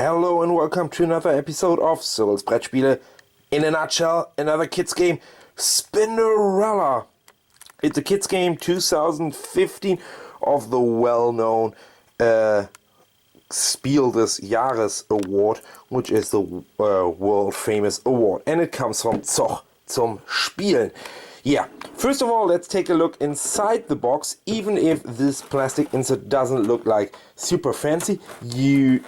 Hello and welcome to another episode of Cyrils Brettspiele. In a nutshell, another kids game, Spinderella. It's a kids game 2015 of the well-known Spiel des Jahres award, which is the world famous award, and it comes from Zoch zum Spielen. Yeah, first of all, let's take a look inside the box. Even if this plastic insert doesn't look like super fancy, you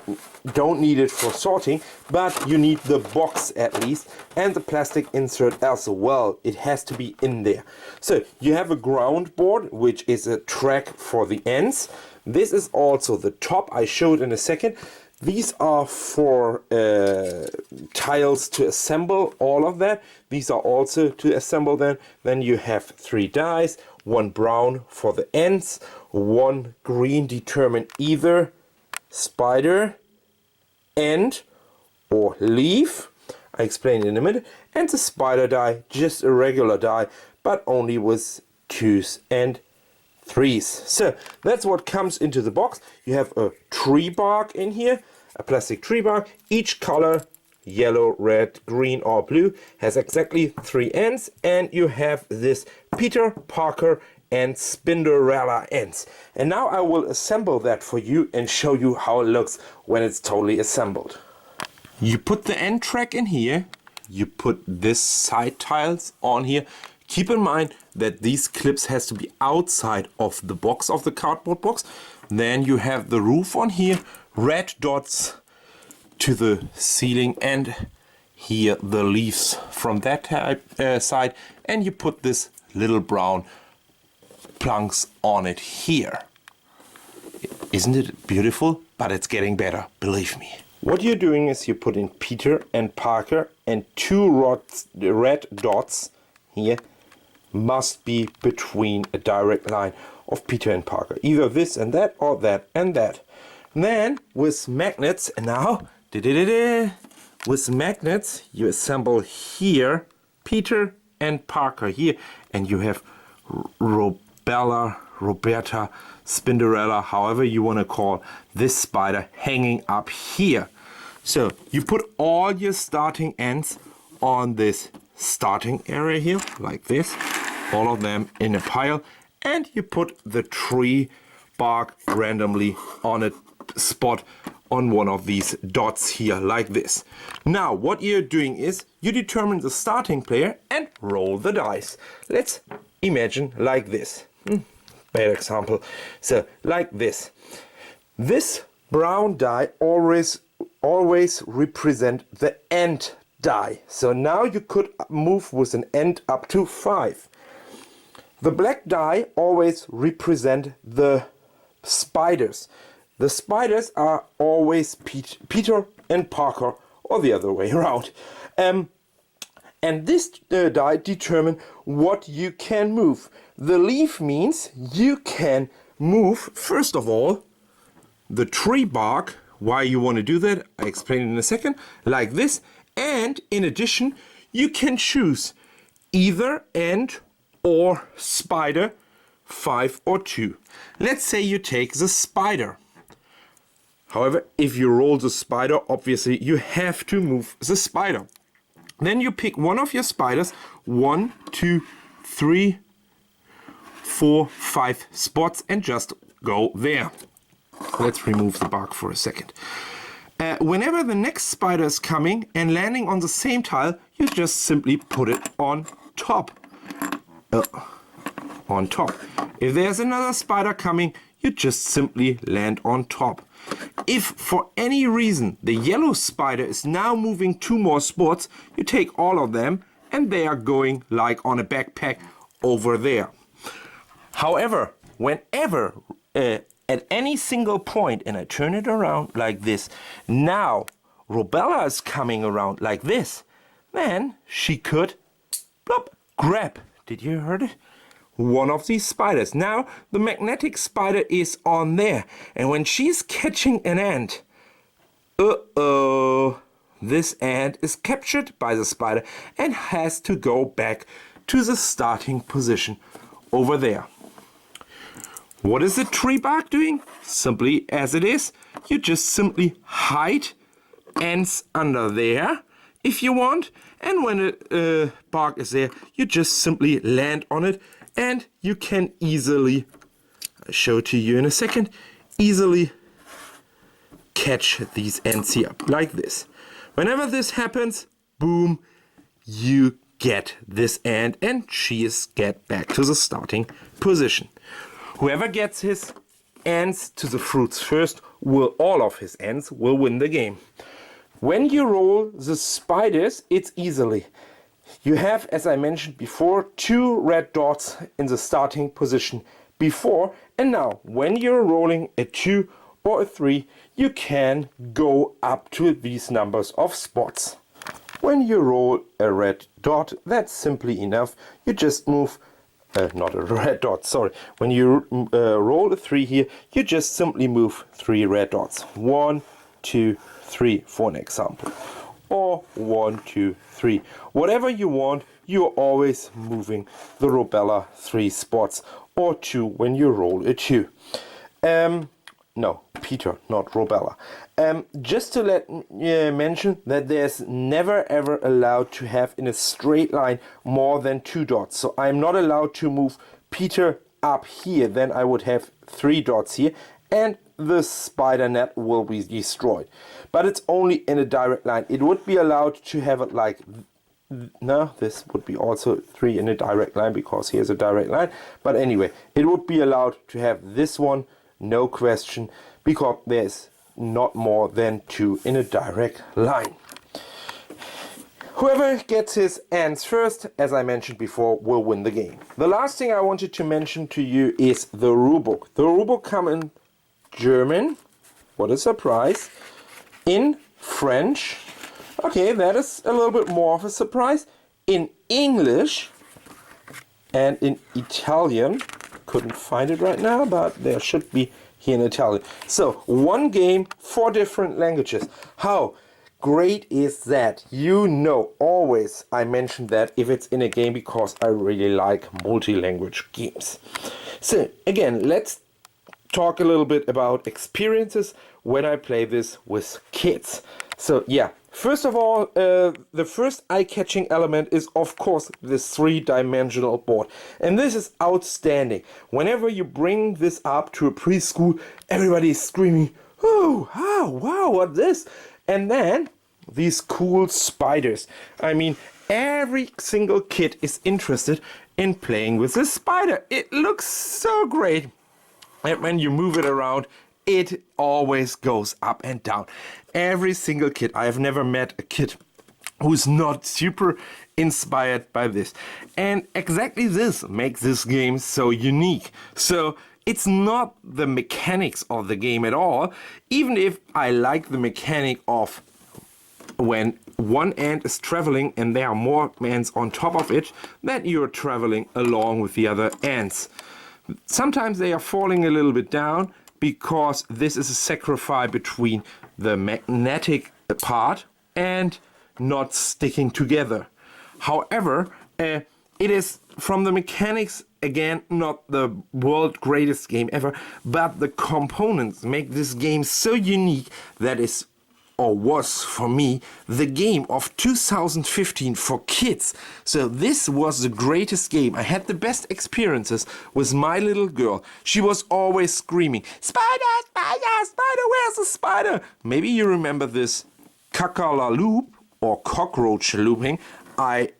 don't need it for sorting, but you need the box at least, and the plastic insert as well. It has to be in there. So you have a ground board, which is a track for the ends. This is also the top, I showed in a second. These are for tiles to assemble, all of that. These are also to assemble them. Then you have 3 dice, 1 brown for the ends, 1 green determine either spider, end or leaf. I explain in a minute. And the spider die, just a regular die, but only with 2s and 3s. So that's what comes into the box. You have a tree bark in here, a plastic tree bark. Each color, yellow, red, green or blue, has exactly 3 ends, and you have this Peter, Parker and Spinderella ends. And now I will assemble that for you and show you how it looks when it's totally assembled. You put the end track in here, you put this side tiles on here. Keep in mind that these clips has to be outside of the box, of the cardboard box. Then you have the roof on here, red dots to the ceiling, and here the leaves from that type, side, and you put this little brown planks on it here. Isn't it beautiful? But it's getting better, believe me. What you're doing is you put in Peter and Parker, and 2 red dots here must be between a direct line of Peter and Parker. Either this and that, or that and that. Then with magnets, and now with magnets you assemble here Peter and Parker here, and you have Roberta, Spinderella, however you want to call this spider, hanging up here. So you put all your starting ends on this starting area here, like this, all of them in a pile, and you put the tree bark randomly on a spot on one of these dots here, like this. Now what you're doing is you determine the starting player and roll the dice. Let's imagine like this. Bad example. So like this. This brown die always represent the end die. So now you could move with an end up to 5. The black die always represent the spiders. The spiders are always Peter and Parker, or the other way around. And this die determine what you can move. The leaf means you can move, first of all, the tree bark. Why you want to do that, I explain in a second, like this. And in addition, you can choose either end or spider, 5 or 2. Let's say you take the spider. However, if you roll the spider, obviously you have to move the spider. Then you pick one of your spiders, 1, 2, 3, 4, 5 spots, and just go there. Let's remove the bark for a second. Whenever the next spider is coming and landing on the same tile, you just simply put it on top. If there's another spider coming, you just simply land on top. If for any reason the yellow spider is now moving 2 more spots, you take all of them and they are going like on a backpack over there. However, whenever at any single point, and I turn it around like this, now Robella is coming around like this, then she could grab, did you heard it? One of these spiders. Now the magnetic spider is on there, and when she's catching an ant, this ant is captured by the spider and has to go back to the starting position over there. What is the tree bark doing? Simply as it is, you just simply hide ants under there if you want. And when a bark is there, you just simply land on it and you can easily, I'll show it to you in a second, easily catch these ants here like this. Whenever this happens, boom, you get this ant and she is get back to the starting position. Whoever gets his ants to the fruits first, all of his ants will win the game. When you roll the spiders, it's easily. You have, as I mentioned before, 2 red dots in the starting position before, and now when you're rolling a 2 or a 3, you can go up to these numbers of spots. When you roll a red dot, that's simply enough. You just move, not a red dot, sorry. When you roll a 3 here, you just simply move 3 red dots. 1, 2, 3 for an example. Or 1, 2, 3. Whatever you want, you're always moving the rubella 3 spots or 2 when you roll a 2. No, Peter, not rubella. Just to mention that there's never ever allowed to have in a straight line more than 2 dots. So I'm not allowed to move Peter up here, then I would have 3 dots here and the spider net will be destroyed. But it's only in a direct line. It would be allowed to have it like, no, this would be also 3 in a direct line because here's a direct line. But anyway, it would be allowed to have this one, no question, because there's not more than 2 in a direct line. Whoever gets his ants first, as I mentioned before, will win the game. The last thing I wanted to mention to you is the rulebook. The rulebook comes in German, what a surprise, in French, okay, that is a little bit more of a surprise, in English, and in Italian. Couldn't find it right now, but there should be here in Italian. So 1 game, 4 different languages. How great is that? You know, always I mention that if it's in a game because I really like multi-language games. So again, let's talk a little bit about experiences when I play this with kids. So yeah, first of all, the first eye-catching element is of course this 3-dimensional board, and this is outstanding. Whenever you bring this up to a preschool, everybody is screaming, oh, wow, what's this? And then these cool spiders. I mean, every single kid is interested in playing with this spider. It looks so great. And when you move it around, it always goes up and down. Every single kid, I have never met a kid who's not super inspired by this. And exactly this makes this game so unique. So it's not the mechanics of the game at all, even if I like the mechanic of when one ant is traveling and there are more ants on top of it, that you're traveling along with the other ants. Sometimes they are falling a little bit down because this is a sacrifice between the magnetic part and not sticking together. However, it is from the mechanics, again, not the world greatest game ever, but the components make this game so unique that is, or was for me, the game of 2015 for kids. So this was the greatest game. I had the best experiences with my little girl. She was always screaming, spider, spider, spider, where's the spider? Maybe you remember this Kakala loop or cockroach looping I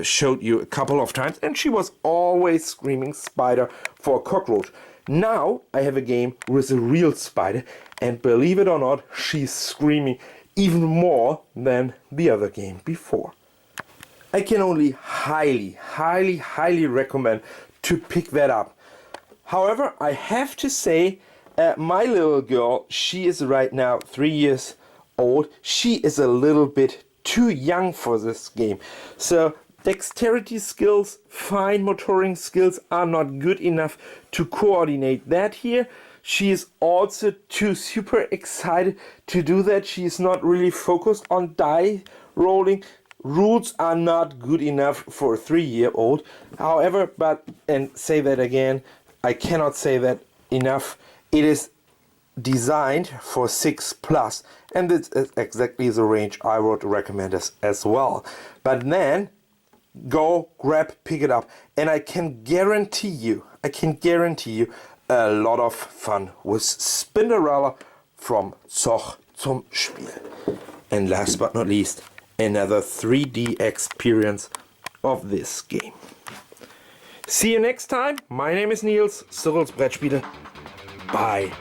showed you a couple of times, and she was always screaming spider for a cockroach. Now I have a game with a real spider, and believe it or not, she's screaming even more than the other game before. I can only highly recommend to pick that up. However, I have to say, my little girl, she is right now 3 years old. She is a little bit too young for this game. So dexterity skills, fine motoring skills are not good enough to coordinate that here. She is also too super excited to do that. She is not really focused on die rolling. Rules are not good enough for a 3-year-old. However, and say that again, I cannot say that enough. It is designed for 6 plus, and this is exactly the range I would recommend as well. But then go grab, pick it up, and I can guarantee you a lot of fun with Spinderella from Zoch zum Spiel. And last but not least, another 3D experience of this game. See you next time. My name is Nils, Cyrils Brettspiele. Bye.